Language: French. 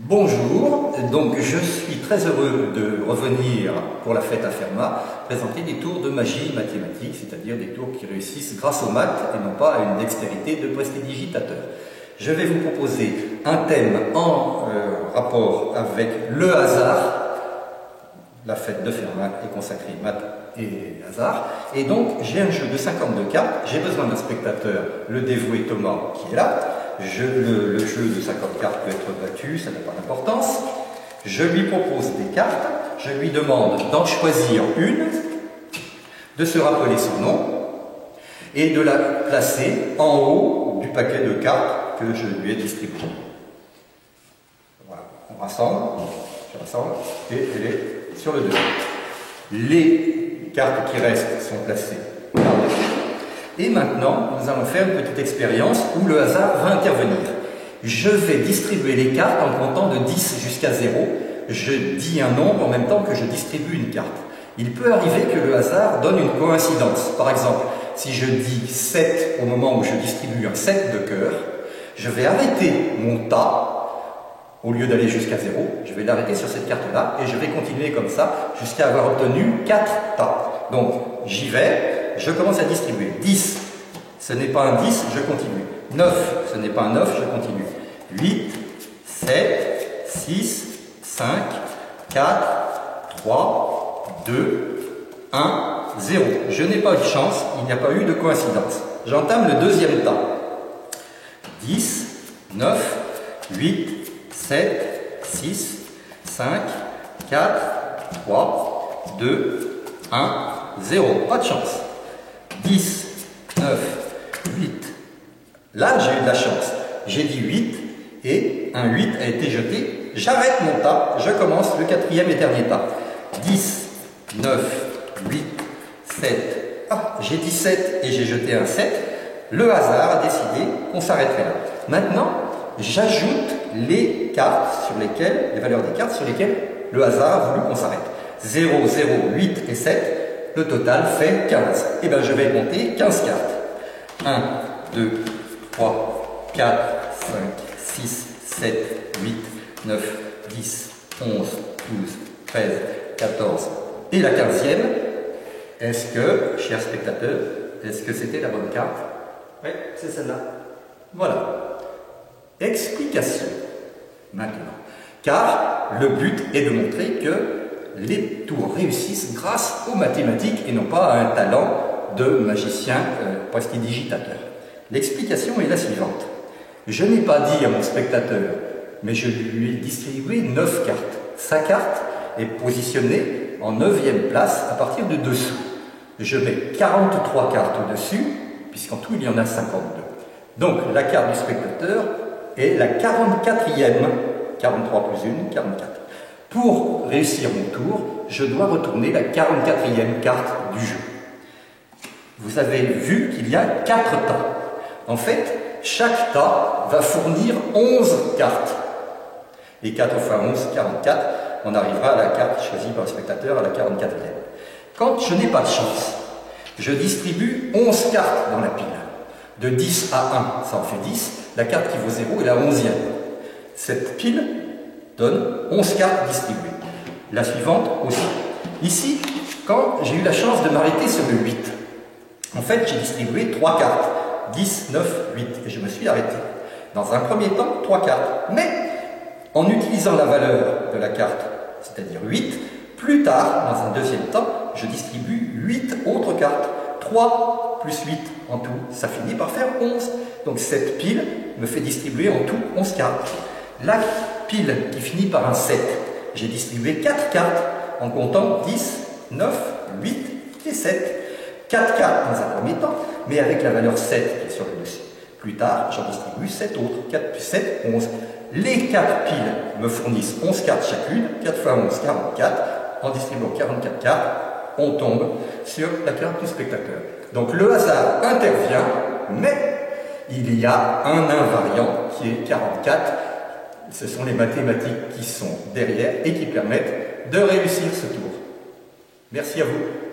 Bonjour, donc je suis très heureux de revenir pour la fête à Fermat présenter des tours de magie mathématique, c'est-à-dire des tours qui réussissent grâce aux maths et non pas à une dextérité de prestidigitateur. Je vais vous proposer un thème en rapport avec le hasard. La fête de Fermat est consacrée maths et hasard. Et donc j'ai un jeu de 52 cartes, j'ai besoin d'un spectateur, le dévoué Thomas qui est là. Le jeu de 50 cartes peut être battu, ça n'a pas d'importance. Je lui propose des cartes, je lui demande d'en choisir une, de se rappeler son nom et de la placer en haut du paquet de cartes que je lui ai distribué. Voilà, on rassemble, je rassemble et elle est sur le dessus. Les cartes qui restent sont placées par-dessus. Et maintenant, nous allons faire une petite expérience où le hasard va intervenir. Je vais distribuer les cartes en comptant de 10 jusqu'à 0. Je dis un nombre en même temps que je distribue une carte. Il peut arriver que le hasard donne une coïncidence. Par exemple, si je dis 7 au moment où je distribue un 7 de cœur, je vais arrêter mon tas. Au lieu d'aller jusqu'à 0, je vais l'arrêter sur cette carte-là et je vais continuer comme ça jusqu'à avoir obtenu 4 tas. Donc, j'y vais, je commence à distribuer. 10, ce n'est pas un 10, je continue. 9, ce n'est pas un 9, je continue. 8, 7, 6, 5, 4, 3, 2, 1, 0. Je n'ai pas eu de chance, il n'y a pas eu de coïncidence. J'entame le deuxième tas. 10, 9, 8, 7, 6, 5, 4, 3, 2, 1, 0. Pas de chance. 10, 9, 8. Là, j'ai eu de la chance. J'ai dit 8 et un 8 a été jeté. J'arrête mon tas, je commence le quatrième et dernier tas. 10, 9, 8, 7. Ah, j'ai dit 7 et j'ai jeté un 7. Le hasard a décidé qu'on s'arrêterait là. Maintenant, j'ajoute les cartes sur lesquelles, les valeurs des cartes sur lesquelles le hasard a voulu qu'on s'arrête. 0, 0, 8 et 7, le total fait 15. Et bien je vais compter 15 cartes. 1, 2, 3, 4, 5, 6, 7, 8, 9, 10, 11, 12, 13, 14. Et la 15e, est-ce que, chers spectateurs, est-ce que c'était la bonne carte? Oui, c'est celle-là. Voilà. Explication maintenant, car le but est de montrer que les tours réussissent grâce aux mathématiques et non pas à un talent de magicien prestidigitateur. L'explication est la suivante. Je n'ai pas dit à mon spectateur, mais je lui ai distribué 9 cartes. Sa carte est positionnée en 9e place à partir de dessous. Je mets 43 cartes au-dessus, puisqu'en tout il y en a 52. Donc la carte du spectateur est la 44e, 43 plus 1, 44. Pour réussir mon tour, je dois retourner la 44e carte du jeu. Vous avez vu qu'il y a 4 tas. En fait, chaque tas va fournir 11 cartes. Et 4 fois 11, 44, on arrivera à la carte choisie par le spectateur, à la 44e. Quand je n'ai pas de chance, je distribue 11 cartes dans la pile. De 10 à 1, ça en fait 10. La carte qui vaut 0 est la 11e. Cette pile donne 11 cartes distribuées. La suivante aussi. Ici, quand j'ai eu la chance de m'arrêter sur le 8, en fait, j'ai distribué 3 cartes. 10, 9, 8. Et je me suis arrêté. Dans un premier temps, 3 cartes. Mais, en utilisant la valeur de la carte, c'est-à-dire 8, plus tard, dans un deuxième temps, je distribue 8 autres cartes. 3 plus 8 en tout, ça finit par faire 11. Donc cette pile me fait distribuer en tout 11 cartes. La pile qui finit par un 7, j'ai distribué 4 cartes en comptant 10, 9, 8 et 7. 4 cartes dans un premier temps, mais avec la valeur 7 qui est sur le dessus. Plus tard, j'en distribue 7 autres. 4 plus 7, 11. Les 4 piles me fournissent 11 cartes chacune. 4 fois 11, 44. En distribuant 44 cartes, on tombe sur la carte du spectateur. Donc le hasard intervient, mais il y a un invariant qui est 44. Ce sont les mathématiques qui sont derrière et qui permettent de réussir ce tour. Merci à vous.